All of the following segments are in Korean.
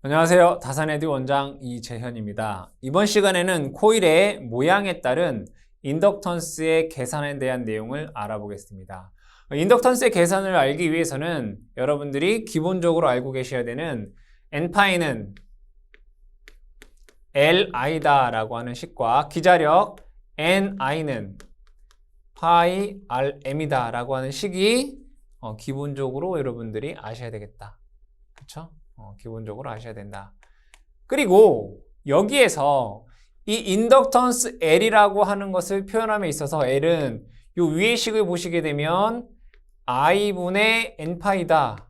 안녕하세요. 다산에듀 원장 이재현입니다. 이번 시간에는 코일의 모양에 따른 인덕턴스의 계산에 대한 내용을 알아보겠습니다. 인덕턴스의 계산을 알기 위해서는 여러분들이 기본적으로 알고 계셔야 되는 N파이는 Li다 라고 하는 식과 기자력 Ni는 파이 Rm이다 라고 하는 식이 기본적으로 여러분들이 아셔야 되겠다. 그쵸? 기본적으로 아셔야 된다. 그리고 여기에서 이 인덕턴스 L이라고 하는 것을 표현함에 있어서 L은 이 위의 식을 보시게 되면 I분의 N파이다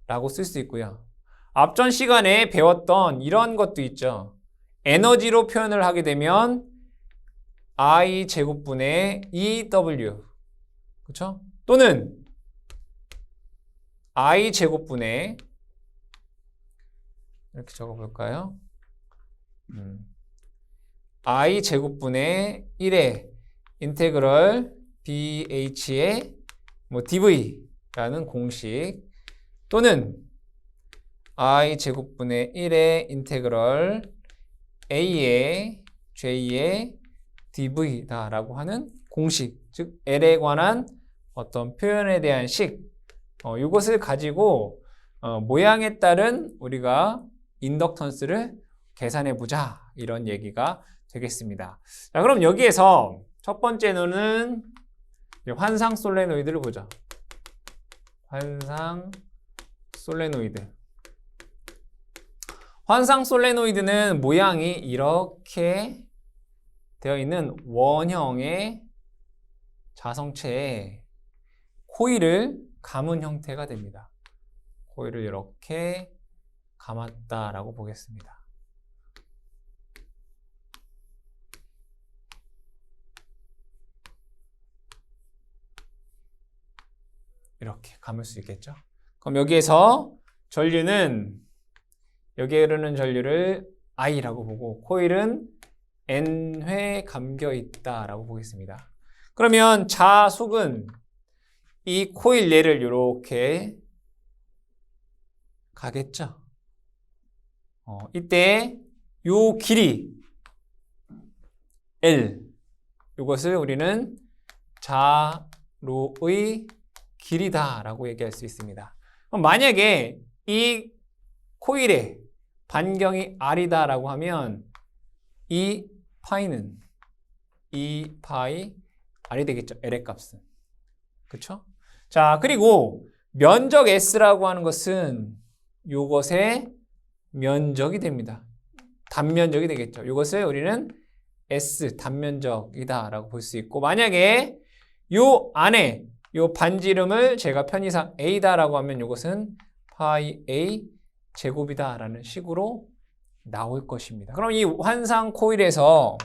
라고 쓸 수 있고요. 앞전 시간에 배웠던 이런 것도 있죠. 에너지로 표현을 하게 되면 I 제곱분의 EW, 그렇죠? 또는 I 제곱분의 이렇게 적어볼까요? I 제곱분의 1의 인테그럴 BH의 DV라는 공식, 또는 I 제곱분의 1의 인테그럴 A의 J의 DV다라고 하는 공식, 즉 L에 관한 어떤 표현에 대한 식, 이것을 가지고 모양에 따른 우리가 인덕턴스를 계산해보자, 이런 얘기가 되겠습니다. 자, 그럼 여기에서 첫 번째는 환상 솔레노이드를 보죠. 환상 솔레노이드. 환상 솔레노이드는 모양이 이렇게 되어 있는 원형의 자성체에 코일을 감은 형태가 됩니다. 코일을 이렇게 감았다라고 보겠습니다. 이렇게 감을 수 있겠죠? 그럼 여기에서 전류는, 여기에 흐르는 전류를 I라고 보고 코일은 N회 감겨 있다라고 보겠습니다. 그러면 자속은 이 코일 얘를 이렇게 가겠죠? 이때 요 길이 L, 이것을 우리는 자로의 길이다 라고 얘기할 수 있습니다. 그럼 만약에 이 코일의 반경이 R이다 라고 하면 이 파이는 이 파이 R이 되겠죠. L의 값은. 그쵸? 자, 그리고 면적 S라고 하는 것은 요것의 면적이 됩니다. 단면적이 되겠죠. 이것을 우리는 S, 단면적이다 라고 볼 수 있고, 만약에 요 안에 요 반지름을 제가 편의상 A다 라고 하면 이것은 파이 A 제곱이다 라는 식으로 나올 것입니다. 그럼 이 환상 코일에서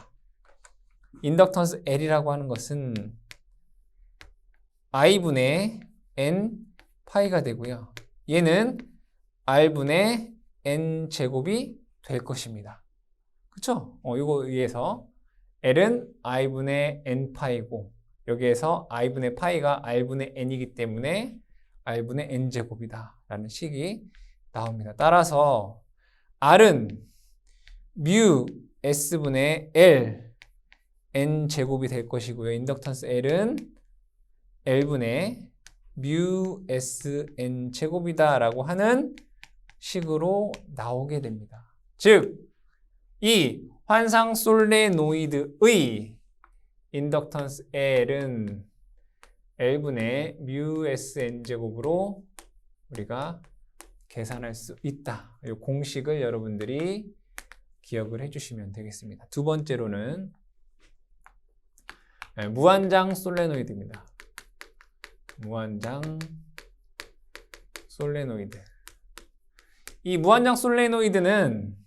인덕턴스 L이라고 하는 것은 I분의 N 파이가 되고요. 얘는 R분의 N 제곱이 될 것입니다. 그쵸? 이거 위해서 L은 I분의 N 파이고, 여기에서 I분의 파이가 R분의 N이기 때문에 R분의 N 제곱이다 라는 식이 나옵니다. 따라서 R은 뮤 S분의 L N 제곱이 될 것이고요. 인덕턴스 L은 L분의 뮤 S N 제곱이다 라고 하는 식으로 나오게 됩니다. 즉, 이 환상 솔레노이드의 인덕턴스 L은 L분의 뮤 S N 제곱으로 우리가 계산할 수 있다. 이 공식을 여러분들이 기억을 해주시면 되겠습니다. 두 번째로는 무한장 솔레노이드입니다. 무한장 솔레노이드. 이 무한장 솔레노이드는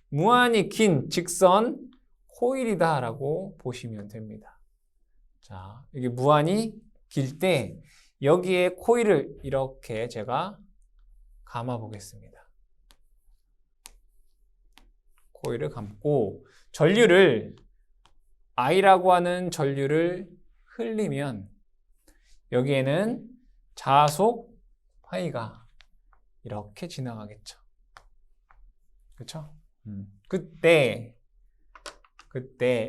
무한히 긴 직선 코일이다 라고 보시면 됩니다. 자, 이게 무한히 길 때 여기에 코일을 이렇게 제가 감아 보겠습니다. 코일을 감고 전류를 I라고 하는 전류를 흘리면 여기에는 자속 파이가 이렇게 지나가겠죠. 그쵸? 그때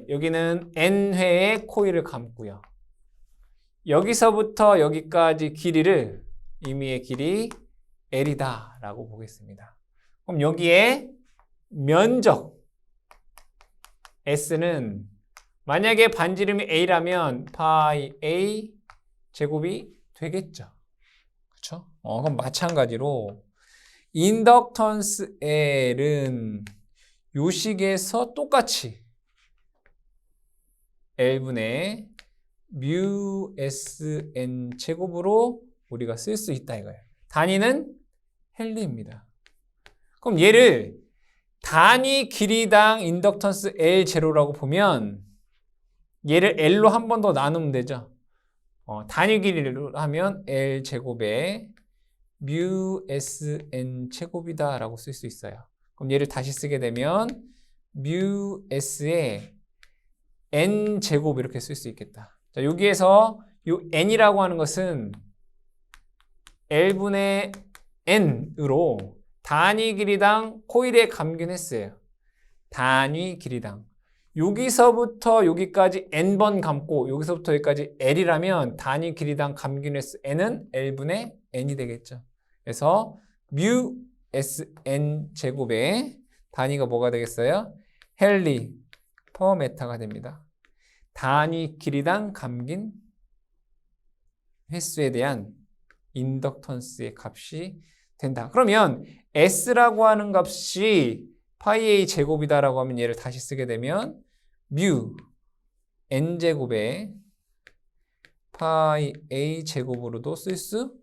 여기는 n회의 코일을 감고요. 여기서부터 여기까지 길이를 임의의 길이 L이다 라고 보겠습니다. 그럼 여기에 면적 S는 만약에 반지름이 A라면 파이 A 제곱이 되겠죠. 그쵸? 그럼 마찬가지로 인덕턴스 L은 요 식에서 똑같이 L분의 뮤 SN 제곱으로 우리가 쓸 수 있다 이거예요. 단위는 헨리입니다. 그럼 얘를 단위 길이당 인덕턴스 L0라고 보면 얘를 L로 한 번 더 나누면 되죠. 단위 길이로 하면 L 제곱에 뮤 SN 제곱이다 라고 쓸 수 있어요. 그럼 얘를 다시 쓰게 되면 뮤 S에 N 제곱 이렇게 쓸 수 있겠다. 자, 여기에서 이 N이라고 하는 것은 L분의 N으로 단위 길이당 코일의 감균했어요. 단위 길이당. 여기서부터 여기까지 N번 감고 여기서부터 여기까지 L이라면 단위 길이당 감균했어 N은 L분의 N이 되겠죠. 그래서 뮤 SN 제곱의 단위가 뭐가 되겠어요? 헨리 퍼 메타가 됩니다. 단위 길이당 감긴 횟수에 대한 인덕턴스의 값이 된다. 그러면 S라고 하는 값이 파이 A 제곱이다라고 하면 얘를 다시 쓰게 되면 뮤 N제곱에 파이 A 제곱으로도 쓸 수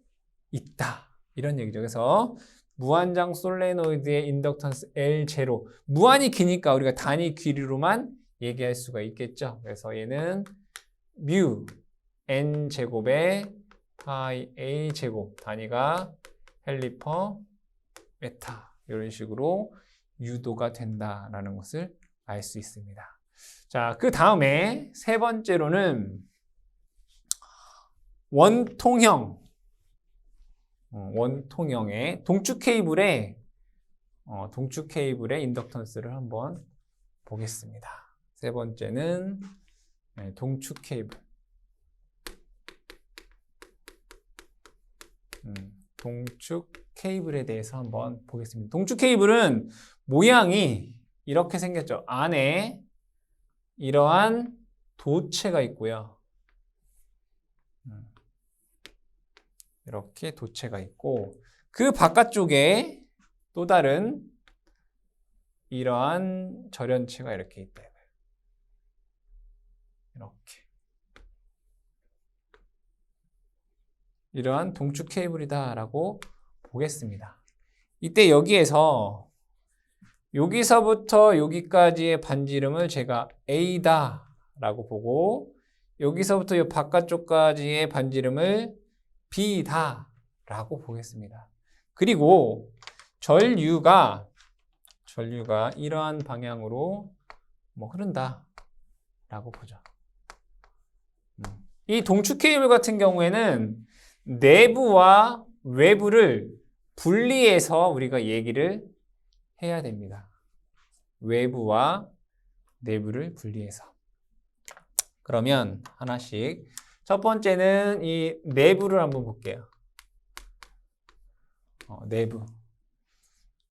있다. 이런 얘기죠. 그래서 무한장 솔레노이드의 인덕턴스 L0 무한히 기니까 우리가 단위 길이로만 얘기할 수가 있겠죠. 그래서 얘는 뮤 N제곱에 파이 A 제곱 단위가 헨리 퍼 메타 이런 식으로 유도가 된다라는 것을 알 수 있습니다. 자, 그 다음에 세 번째로는 원통형의 동축 케이블의 인덕턴스를 한번 보겠습니다. 세 번째는 동축 케이블. 동축 케이블에 대해서 한번 보겠습니다. 동축 케이블은 모양이 이렇게 생겼죠. 안에 이러한 도체가 있고요. 이렇게 도체가 있고 그 바깥쪽에 또 다른 이러한 절연체가 이렇게 있다. 이렇게 이러한 동축 케이블이다라고 보겠습니다. 이때 여기에서 여기서부터 여기까지의 반지름을 제가 A다라고 보고 여기서부터 이 바깥쪽까지의 반지름을 B다라고 보겠습니다. 그리고 전류가 이러한 방향으로 흐른다라고 보죠. 이 동축 케이블 같은 경우에는 내부와 외부를 분리해서 우리가 얘기를 해야 됩니다. 외부와 내부를 분리해서. 그러면 하나씩. 첫 번째는 이 내부를 한번 볼게요. 내부.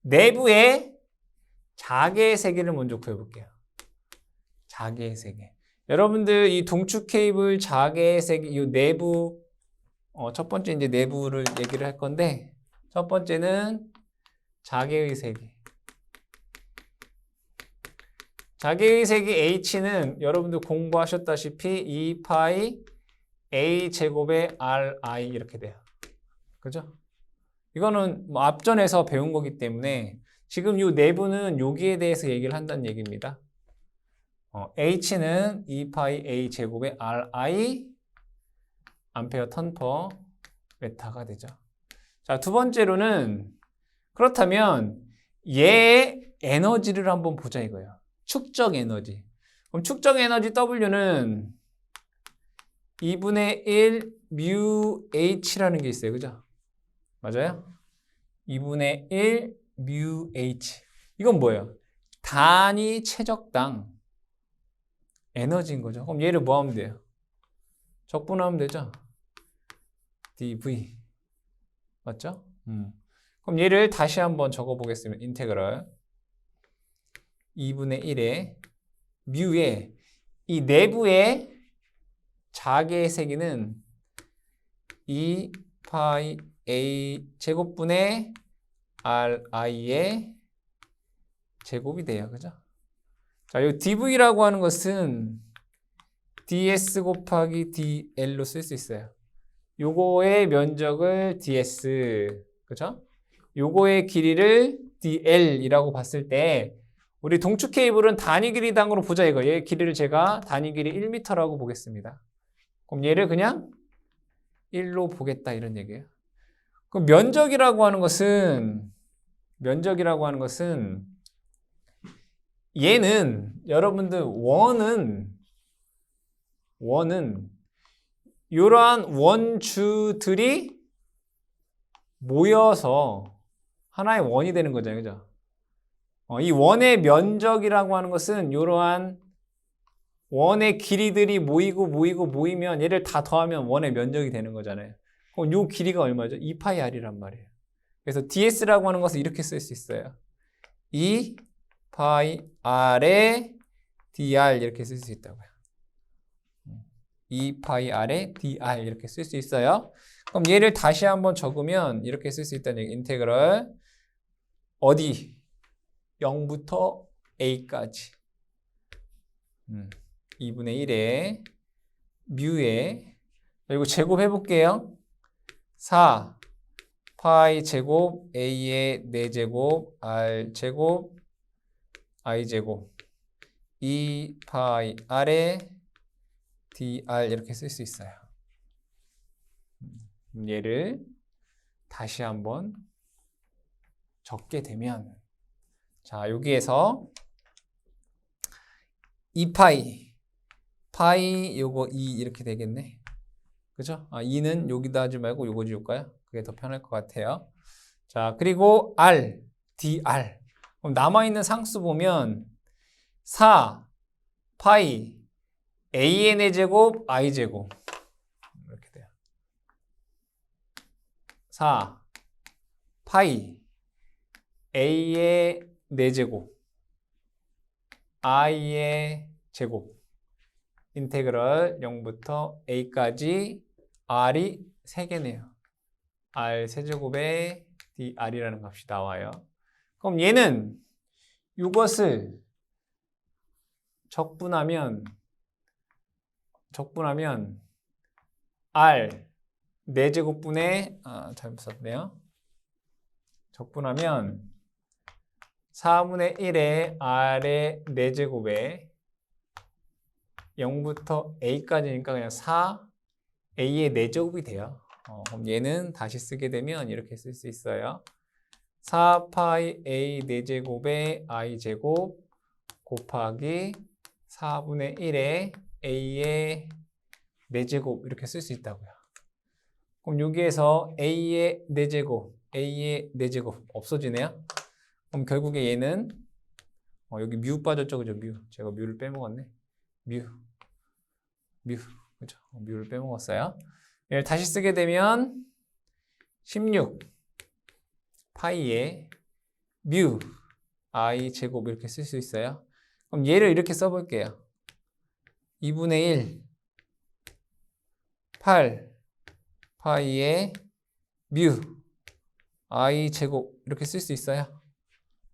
내부의 자개의 세계를 먼저 구해볼게요. 자개의 세계. 여러분들 이 동축 케이블 자개의 세계, 이 내부, 첫 번째 이제 내부를 얘기를 할 건데, 첫 번째는 자개의 세계. 자개의 세계 H는 여러분들 공부하셨다시피 2파이 A 제곱의 RI 이렇게 돼요. 그죠? 이거는 앞전에서 배운 거기 때문에 지금 이 내부는 여기에 대해서 얘기를 한다는 얘기입니다. H는 2파이 A 제곱의 RI 암페어 턴 퍼 메타가 되죠. 자, 두 번째로는 그렇다면 얘의 에너지를 한번 보자 이거예요. 축적 에너지. 그럼 축적 에너지 W는 2분의 1 뮤 H라는 게 있어요. 그죠? 맞아요? 2분의 1 뮤 H. 이건 뭐예요? 단위 최적당 에너지인 거죠. 그럼 얘를 뭐 하면 돼요? 적분하면 되죠. dv. 맞죠? 그럼 얘를 다시 한번 적어보겠습니다. 인테그럴 2분의 1에 뮤의 이 내부의 자개의 세기는 2파이 a 제곱분의 ri의 제곱이 돼요. 그죠? 자, 이 dv라고 하는 것은 ds 곱하기 dl로 쓸 수 있어요. 요거의 면적을 ds, 그죠? 요거의 길이를 dl이라고 봤을 때 우리 동축 케이블은 단위 길이당으로 보자 이거. 얘 길이를 제가 단위 길이 1m라고 보겠습니다. 그럼 얘를 그냥 1로 보겠다 이런 얘기예요. 그럼 면적이라고 하는 것은 얘는 여러분들 원은 이러한 원주들이 모여서 하나의 원이 되는 거잖아요. 그죠? 이 원의 면적이라고 하는 것은 이러한 원의 길이들이 모이면 얘를 다 더하면 원의 면적이 되는 거잖아요. 그럼 이 길이가 얼마죠? 2파이 r이란 말이에요. 그래서 ds라고 하는 것을 이렇게 쓸 수 있어요. 2파이 r의 dr 이렇게 쓸 수 있다고요. 2파이 r의 dr 이렇게 쓸 수 있어요. 그럼 얘를 다시 한번 적으면 이렇게 쓸 수 있다는 얘기. 인테그럴 어디? 0부터 a까지 2분의 1에 뮤에 그리고 제곱해 볼게요. 4 파이 제곱 a의 4제곱 r 제곱 i 제곱 2 파이 r의 dr 이렇게 쓸 수 있어요. 얘를 다시 한번 적게 되면 자, 여기에서 2파이 요거 2 이렇게 되겠네. 그죠? 2는 여기다 하지 말고 요거 지울까요? 그게 더 편할 것 같아요. 자, 그리고 r, dr. 그럼 남아있는 상수 보면 4 파이 an의 제곱 i 제곱 이렇게 돼요. 4 파이 a의 4제곱 i의 제곱 인테그럴 0부터 a까지 r이 3개네요. r 세제곱에 dr이라는 값이 나와요. 그럼 얘는 이것을 적분하면 r 4제곱분의 잘못 썼네요. 적분하면 4분의 1의 r의 4제곱에 0부터 a까지니까 그냥 4a의 4제곱이 돼요. 그럼 얘는 다시 쓰게 되면 이렇게 쓸 수 있어요. 4파이 a 4제곱의 i제곱 곱하기 4분의 1의 a의 4제곱 이렇게 쓸 수 있다고요. 그럼 여기에서 a의 4제곱 없어지네요. 그럼 결국에 얘는 여기 뮤 빠졌죠, 그죠? 뮤. 제가 뮤를 빼먹었네. 뮤. 그죠? 뮤를 빼먹었어요. 얘를 다시 쓰게 되면 16 파이에 뮤 i 제곱 이렇게 쓸 수 있어요. 그럼 얘를 이렇게 써볼게요. 2분의 1 8 파이에 뮤 i 제곱 이렇게 쓸 수 있어요.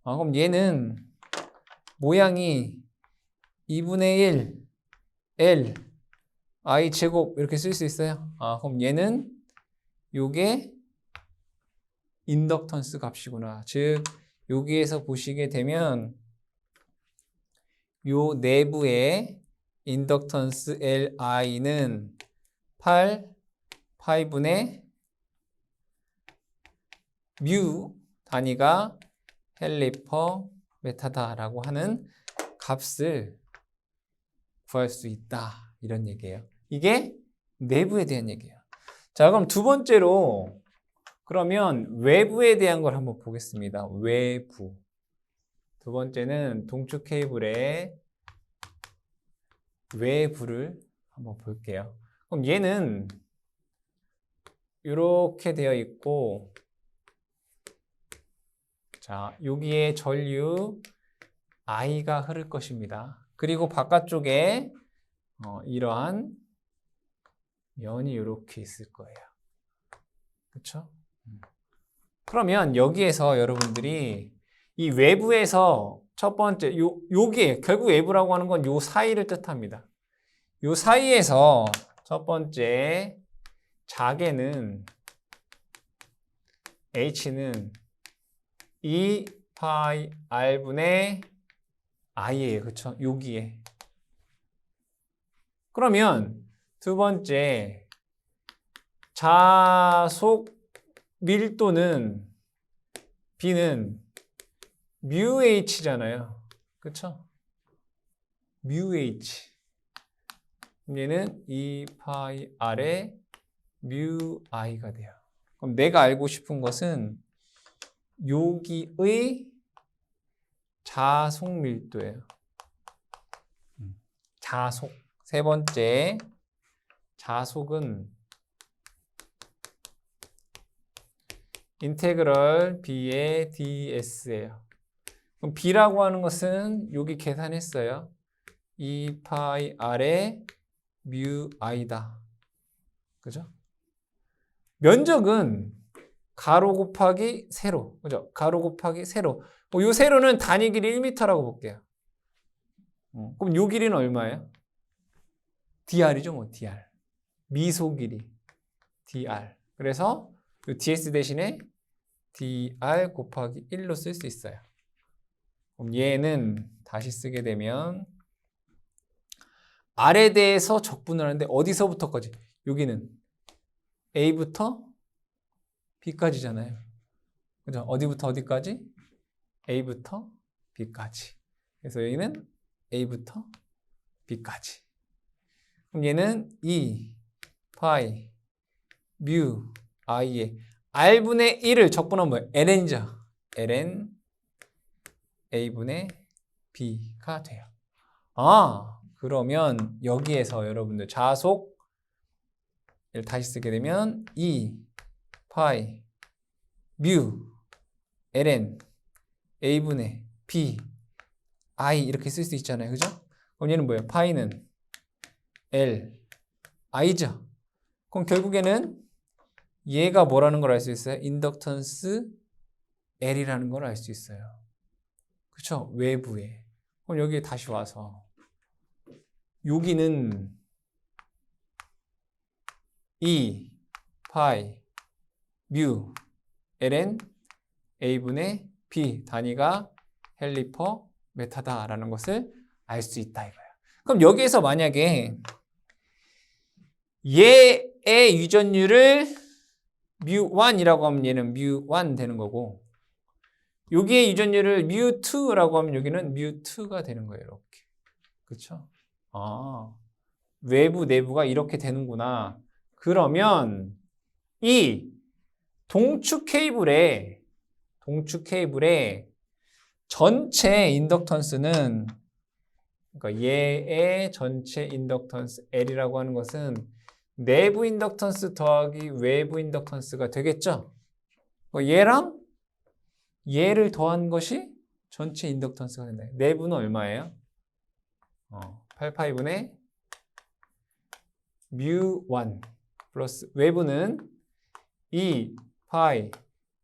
그럼 얘는 모양이 2분의 1 L i 제곱 이렇게 쓸 수 있어요. 그럼 얘는 요게 인덕턴스 값이구나. 즉 여기에서 보시게 되면 요 내부의 인덕턴스 Li는 8 파이분의 뮤 단위가 헬리퍼 메타다라고 하는 값을 구할 수 있다. 이런 얘기예요. 이게 내부에 대한 얘기예요. 자, 그럼 두 번째로 그러면 외부에 대한 걸 한번 보겠습니다. 외부. 두 번째는 동축 케이블의 외부를 한번 볼게요. 그럼 얘는 이렇게 되어 있고, 자, 여기에 전류 I가 흐를 것입니다. 그리고 바깥쪽에 이러한 면이 이렇게 있을 거예요. 그렇죠? 그러면 여기에서 여러분들이 이 외부에서 첫 번째 요게 결국 외부라고 하는 건 요 사이를 뜻합니다. 요 사이에서 첫 번째 자개는 H는 2 파이 R분의 I예요. 그렇죠? 여기에. 그러면 두 번째 자속 밀도는 B는 mu H잖아요. 그렇죠? mu H. 얘는 2 파이 R의 mu I가 돼요. 그럼 내가 알고 싶은 것은 여기의 자속 밀도예요. 자속. 세 번째 자속은 인테그럴 B의 ds예요. 그럼 B라고 하는 것은 여기 계산했어요. 2 파이 R의 mu I다. 그죠? 면적은 가로 곱하기 세로. 그죠? 가로 곱하기 세로. 요 세로는 단위 길이 1m라고 볼게요. 그럼 요 길이는 얼마예요? dr이죠, 뭐 dr. 미소 길이 dr. 그래서 요 ds 대신에 dr 곱하기 1로 쓸 수 있어요. 그럼 얘는 다시 쓰게 되면 r에 대해서 적분을 하는데 어디서부터까지? 여기는 a부터 b까지잖아요. 그죠? 어디부터 어디까지? a부터 b까지. 그래서 여기는 a부터 b까지. 그럼 얘는 2 파이 mu i의 r분의 1을 적분하면 뭐예요? ln이죠. ln a분의 b가 돼요. 아, 그러면 여기에서 여러분들 자속을 다시 쓰게 되면 2 파이 mu ln a분의 b i 이렇게 쓸 수 있잖아요. 그죠? 그럼 얘는 뭐예요? 파이는 l i죠. 그럼 결국에는 얘가 뭐라는 걸 알 수 있어요? 인덕턴스 L이라는 걸 알 수 있어요. 그렇죠? 외부에. 그럼 여기에 다시 와서 여기는 2 파이 mu ln a분의 b 단위가 헬리퍼 메타다라는 것을 알 수 있다 이거예요. 그럼 여기에서 만약에 얘의 유전율을 mu1이라고 하면 얘는 mu1 되는 거고, 여기의 유전율을 mu2라고 하면 여기는 mu2가 되는 거예요. 이렇게. 그렇죠? 아, 외부 내부가 이렇게 되는구나. 그러면 이 동축 케이블의 전체 인덕턴스는, 그러니까 얘의 전체 인덕턴스 L이라고 하는 것은 내부 인덕턴스 더하기 외부 인덕턴스가 되겠죠? 얘랑 얘를 더한 것이 전체 인덕턴스가 된다. 내부는 얼마예요? 8파이분의 mu1 플러스 외부는 2 파이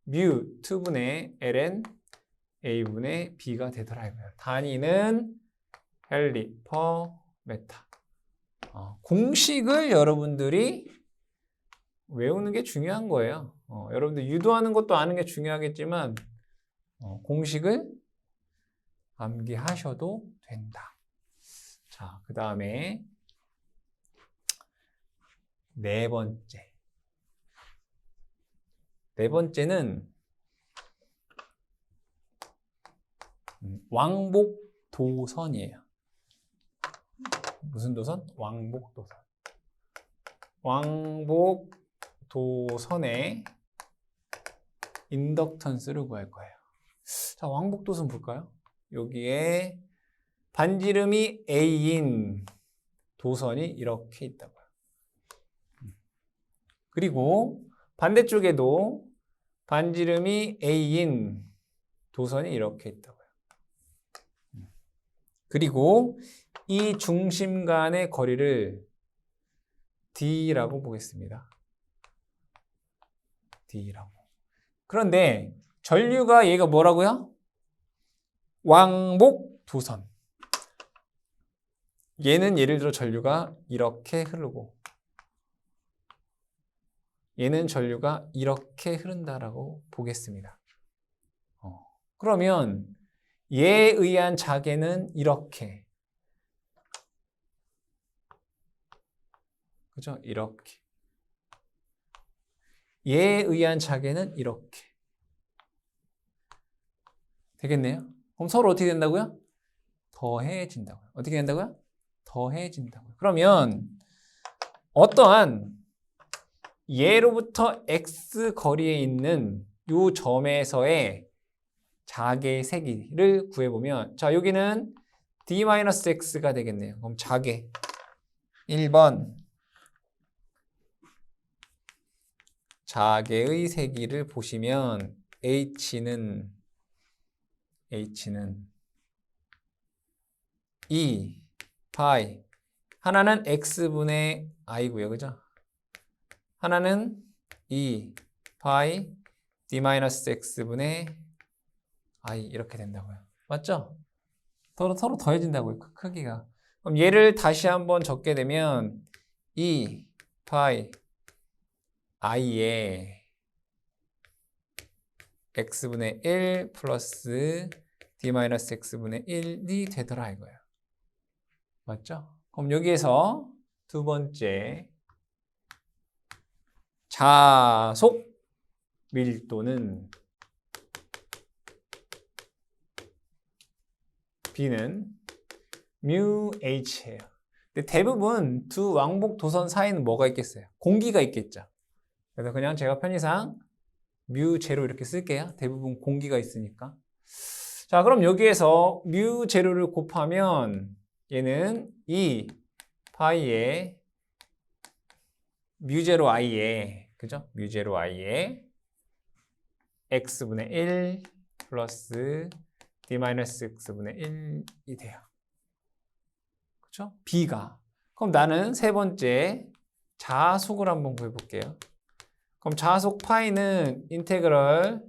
mu2분의 ln a분의 b가 되더라 이거예요. 단위는 헬리 퍼 메타. 공식을 여러분들이 외우는 게 중요한 거예요. 여러분들 유도하는 것도 아는 게 중요하겠지만 공식을 암기하셔도 된다. 자, 그 다음에 네 번째는 왕복도선이에요. 무슨 도선? 왕복도선. 왕복도선의 인덕턴스를 구할 거예요. 자, 왕복도선 볼까요? 여기에 반지름이 A인 도선이 이렇게 있다고요. 그리고 반대쪽에도 반지름이 A인 도선이 이렇게 있다고요. 그리고 이 중심 간의 거리를 D라고 보겠습니다. D라고. 그런데 전류가 얘가 뭐라고요? 왕복 도선. 얘는 예를 들어 전류가 이렇게 흐르고 얘는 전류가 이렇게 흐른다라고 보겠습니다. 그러면 얘에 의한 자개는 이렇게. 그죠? 이렇게. 얘에 의한 자개는 이렇게. 되겠네요? 그럼 서로 어떻게 된다고요? 더해진다고요. 어떻게 된다고요? 더해진다고요. 그러면 어떠한 얘로부터 x 거리에 있는 이 점에서의 자개의 세기를 구해보면, 자, 여기는 d-x가 되겠네요. 그럼 자개 1번 자개의 세기를 보시면 h는 2 파이, 하나는 x분의 i고요. 그죠? 하나는 2 파이 d-x분의 i 이렇게 된다고요. 맞죠? 서로 더해진다고요. 크기가. 그럼 얘를 다시 한번 적게 되면 2 파이 i에 x분의 1 플러스 d-x분의 1이 되더라 이거예요. 맞죠? 그럼 여기에서 두 번째 자속 밀도는 B는 mu H예요. 근데 대부분 두 왕복 도선 사이는 뭐가 있겠어요? 공기가 있겠죠. 그래서 그냥 제가 편의상 mu 제로 이렇게 쓸게요. 대부분 공기가 있으니까. 자, 그럼 여기에서 mu 제로를 곱하면 얘는 2 파이에 mu 제로 i에, 그죠? mu 제로 i에 x분의 1 플러스 d-x분의 1이 돼요. 그렇죠? B가. 그럼 나는 세 번째 자속을 한번 구해볼게요. 그럼 자속 파이는 인테그럴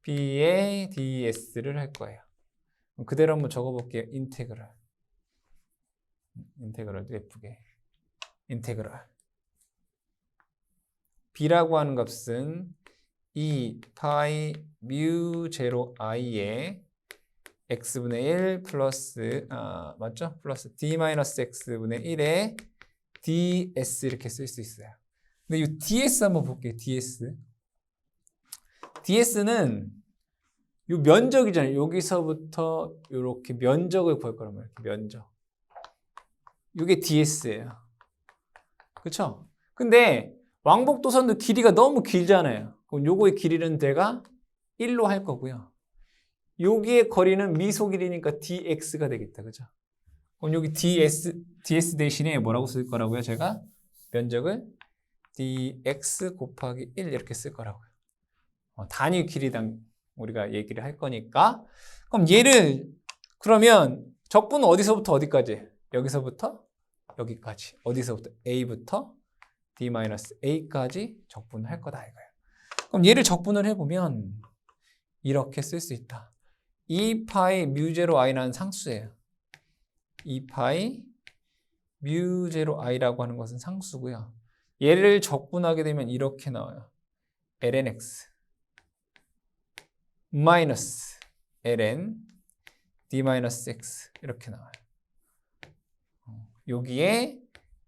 B의 ds를 할 거예요. 그럼 그대로 한번 적어볼게요. 인테그럴도 예쁘게. 인테그럴. B라고 하는 값은 2 파이 mu 제로 i에 x분의 1 플러스 맞죠? 플러스 d-x분의 1에 ds 이렇게 쓸 수 있어요. 근데 이 ds 한번 볼게요. ds는 이 면적이잖아요. 여기서부터 이렇게 면적을 구할 거란 말이에요. 면적. 이게 ds예요. 그렇죠? 근데 왕복도선도 길이가 너무 길잖아요. 그럼 요거의 길이는 제가 1로 할 거고요. 여기의 거리는 미소 길이니까 dx가 되겠다. 그죠? 그럼 여기 ds 대신에 뭐라고 쓸 거라고요? 제가 면적을 dx 곱하기 1 이렇게 쓸 거라고요. 단위 길이당 우리가 얘기를 할 거니까. 그럼 얘를 그러면 적분은 어디서부터 어디까지? 여기서부터 여기까지. 어디서부터? a부터 d-a까지 적분할 거다 이거예요. 그럼 얘를 적분을 해보면 이렇게 쓸 수 있다. 2파이 mu0 i라는 상수예요. 2파이 mu0 i라고 하는 것은 상수고요. 얘를 적분하게 되면 이렇게 나와요. ln x 마이너스 ln d-x 이렇게 나와요. 여기에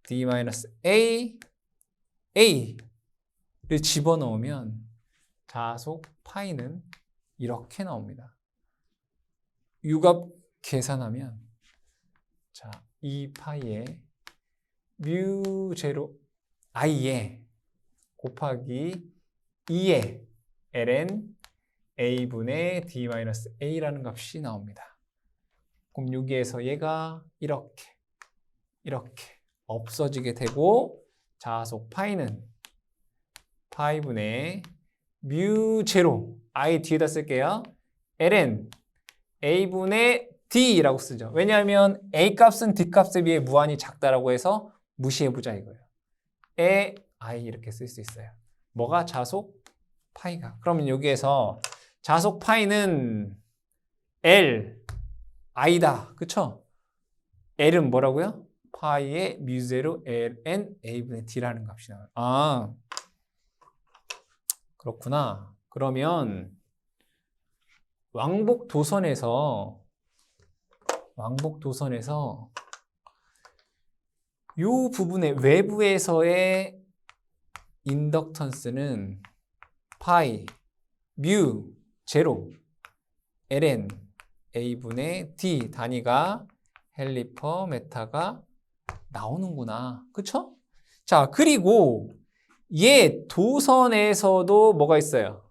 d-a를 집어넣으면 자속 파이는 이렇게 나옵니다. 유값 계산하면 자, 2파이에 mu0 i에 곱하기 2에 ln a분의 d-a라는 값이 나옵니다. 그럼 여기에서 얘가 이렇게 없어지게 되고 자속 파이는 파이분의 뮤 제로 i 뒤에다 쓸게요. ln a분의 d라고 쓰죠. 왜냐하면 a 값은 d 값에 비해 무한히 작다라고 해서 무시해보자 이거예요. 에 i 이렇게 쓸 수 있어요. 뭐가 자속 파이가. 그러면 여기에서 자속 파이는 L, I다. 그쵸? L은 뭐라고요? 파이의 뮤제로 ln a분의 d라는 값이 나와요. 아, 그렇구나. 그러면 왕복 도선에서 이 부분의 외부에서의 인덕턴스는 파이, 뮤, 제로, ln a분의 d 단위가 헬리퍼 메타가 나오는구나. 그쵸? 자, 그리고 얘 도선에서도 뭐가 있어요?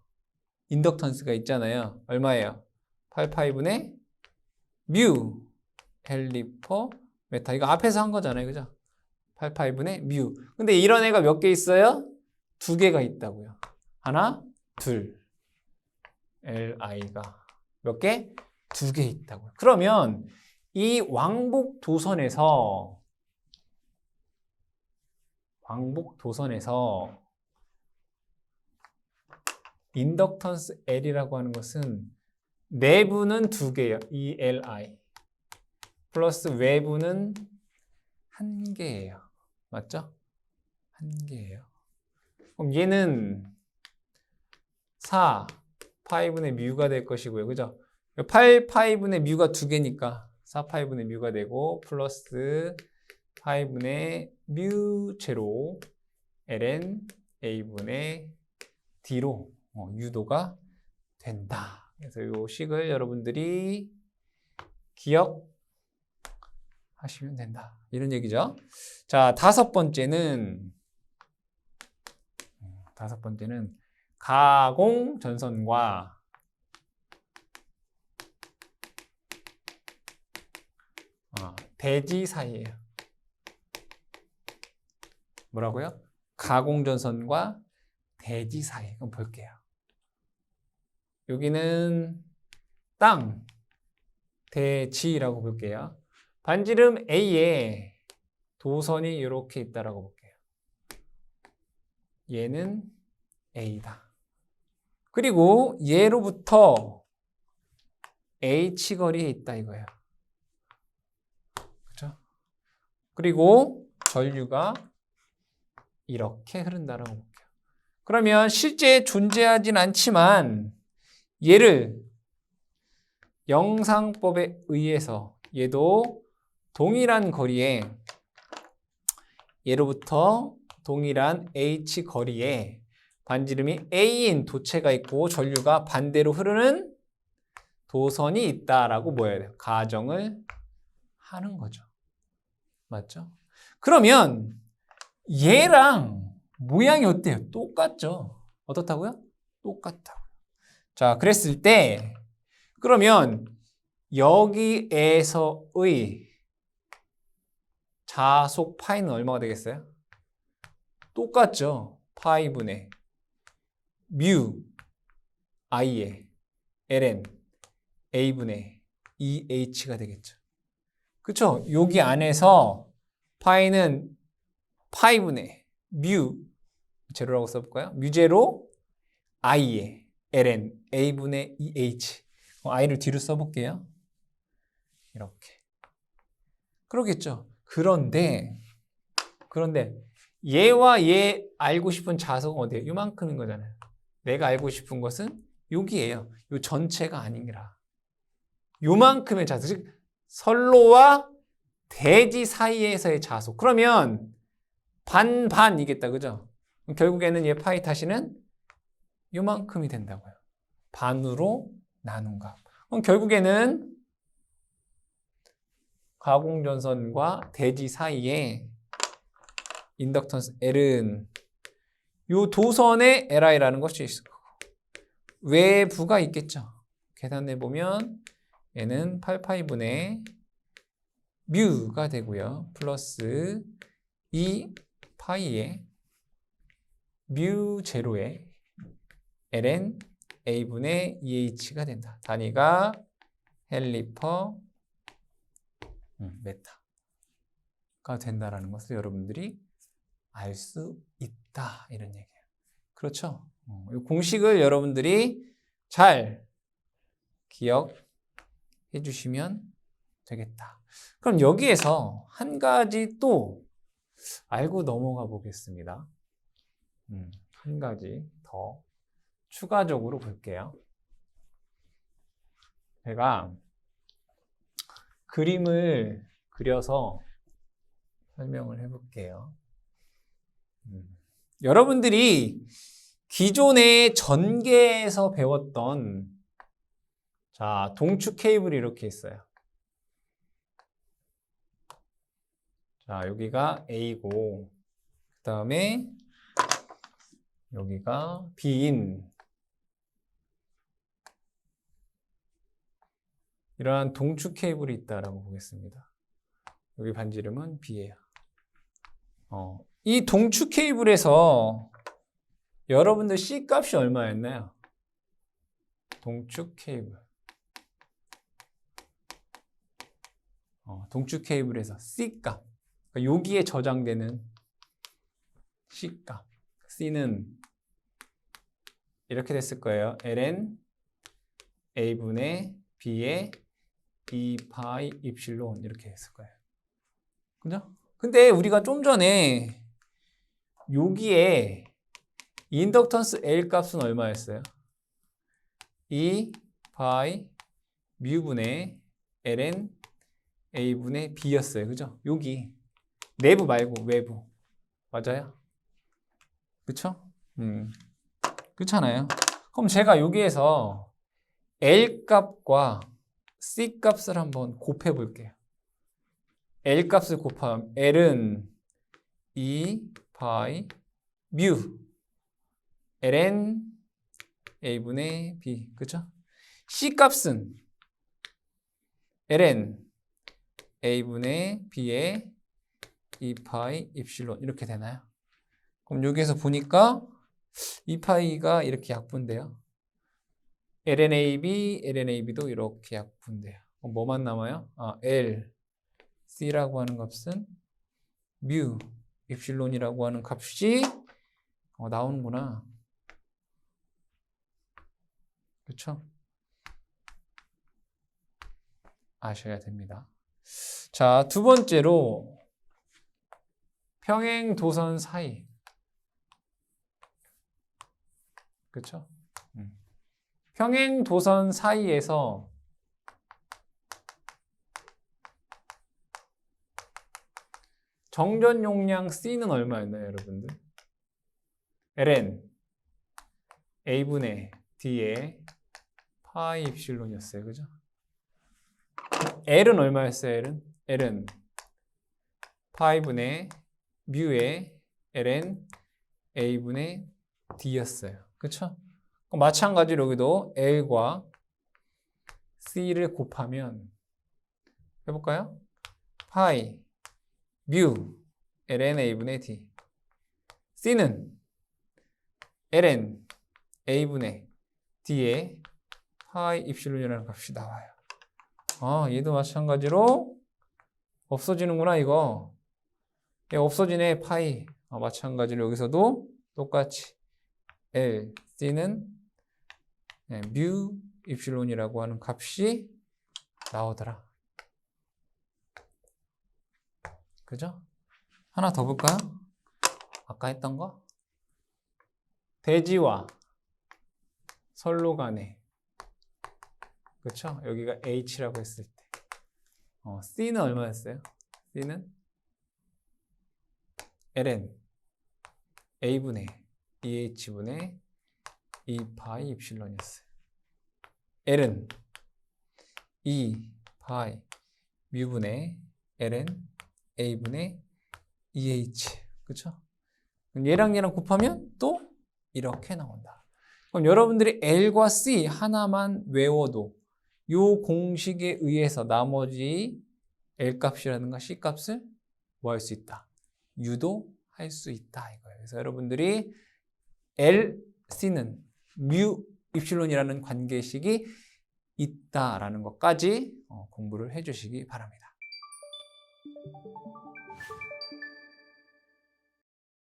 인덕턴스가 있잖아요. 얼마예요? 8파이분의 뮤 헬리퍼 메타. 이거 앞에서 한 거잖아요. 그죠? 8파이분의 뮤. 근데 이런 애가 몇 개 있어요? 2개가 있다고요. 하나, 둘. li가 몇 개? 2개 있다고요. 그러면 이 왕복 도선에서 인덕턴스 L이라고 하는 것은 내부는 2개예요. ELI 플러스 외부는 1개예요. 맞죠? 1개예요. 그럼 얘는 4 파이분의 뮤가 될 것이고요. 그죠? 8 파이분의 뮤가 2개니까 4 파이분의 뮤가 되고 플러스 파이분의 뮤 제로 ln a분의 d로 유도가 된다. 그래서 이 식을 여러분들이 기억하시면 된다. 이런 얘기죠. 자, 다섯 번째는 가공 전선과 대지 사이예요. 뭐라고요? 가공 전선과 대지 사이. 그럼 볼게요. 여기는 땅, 대지라고 볼게요. 반지름 A에 도선이 이렇게 있다라고 볼게요. 얘는 A다. 그리고 얘로부터 H 거리에 있다 이거예요. 그렇죠? 그리고 전류가 이렇게 흐른다라고 볼게요. 그러면 실제 존재하진 않지만 얘를 영상법에 의해서 얘도 동일한 거리에 얘로부터 동일한 H 거리에 반지름이 A인 도체가 있고 전류가 반대로 흐르는 도선이 있다라고 뭐여야 돼요? 가정을 하는 거죠. 맞죠? 그러면 얘랑 모양이 어때요? 똑같죠? 어떻다고요? 똑같다고요. 자, 그랬을 때 그러면 여기에서의 자속 파이는 얼마가 되겠어요? 똑같죠? 파이분의 뮤 i의 ln a분의 eh가 되겠죠. 그쵸? 여기 안에서 파이는 파이분의 뮤 제로라고 써볼까요? 뮤제로 i의 ln a분의 eh. i를 뒤로 써볼게요. 이렇게. 그러겠죠. 그런데 얘와 얘 알고 싶은 자석은 어디예요? 이만큼인 거잖아요. 내가 알고 싶은 것은 여기예요. 이 전체가 아니라 요만큼의 자석, 즉 선로와 대지 사이에서의 자속. 그러면 반반이겠다, 그죠? 결국에는 얘 파이 다시는 요만큼이 된다고요. 반으로 나눈 값. 그럼 결국에는 가공전선과 대지 사이에 인덕턴스 L은 요 도선의 LI라는 것이 있을 거고 외부가 있겠죠. 계산해 보면 얘는 8파이분의 뮤가 되고요. 플러스 2 파이에 뮤 제로에 ln a분의 2h가 된다. 단위가 헬리퍼 메타가 된다라는 것을 여러분들이 알 수 있다. 이런 얘기예요. 그렇죠? 이 공식을 여러분들이 잘 기억해 주시면 되겠다. 그럼 여기에서 한 가지 또 알고 넘어가 보겠습니다. 한 가지 더 추가적으로 볼게요. 제가 그림을 그려서 설명을 해볼게요. 여러분들이 기존의 전개에서 배웠던 자, 동축 케이블이 이렇게 있어요. 자, 여기가 A고 그 다음에 여기가 B인 이러한 동축 케이블이 있다라고 보겠습니다. 여기 반지 이름은 B예요. 이 동축 케이블에서 여러분들 C 값이 얼마였나요? 동축 케이블. 동축 케이블에서 C 값. 그러니까 여기에 저장되는 C 값. C는 이렇게 됐을 거예요. ln a분의 b의 2파이 입실론 이렇게 했을 거예요. 그죠? 근데 우리가 좀 전에 여기에 인덕턴스 L 값은 얼마였어요? 2파이 뮤분의 ln a분의 b였어요. 그죠? 여기 내부 말고 외부. 맞아요? 그쵸? 그렇잖아요. 그럼 제가 여기에서 L 값과 C 값을 한번 곱해 볼게요. L 값을 곱하면 L은 2파이 뮤 ln a분의 b. 그쵸? C 값은 ln a분의 b의 2파이 입실론 이렇게 되나요? 그럼 여기에서 보니까 2파이가 이렇게 약분돼요. ln ab, ln ab도 이렇게 약분돼요. 그럼 뭐만 남아요? L, C라고 하는 값은 뮤, 입실론이라고 하는 값이 나오는구나. 그렇죠? 아셔야 됩니다. 자, 두 번째로 평행 도선 사이. 그렇죠? 평행 도선 사이에서 정전 용량 C는 얼마였나요, 여러분들? ln a분의 d의 파이 입실론이었어요. 그죠? L은 얼마였어요? L은 파이분의 뮤의 ln a분의 d였어요. 그쵸? 마찬가지로 여기도 L과 C를 곱하면 해볼까요? 파이 뮤 ln a분의 d. C는 ln a분의 d의 파이 입실론이라는 값이 나와요. 얘도 마찬가지로 없어지는구나 이거. 없어지네 파이. 마찬가지로 여기서도 똑같이 L, C는 뮤 입실론이라고 하는 값이 나오더라. 그죠? 하나 더 볼까요? 아까 했던 거? 대지와 선로 간에 그렇죠? 여기가 H라고 했을 때 C는 얼마였어요? C는 ln A분의 2H분의 2파이 입실론이었어요. L은 2파이 뮤분의 ln A분의 2H. 그쵸? 얘랑 얘랑 곱하면 또 이렇게 나온다. 그럼 여러분들이 L과 C 하나만 외워도 이 공식에 의해서 나머지 L 값이라든가 C 값을 뭐 할 수 있다? 유도할 수 있다 이거예요. 그래서 여러분들이 L, C는 뮤, 입실론이라는 관계식이 있다라는 것까지 공부를 해주시기 바랍니다.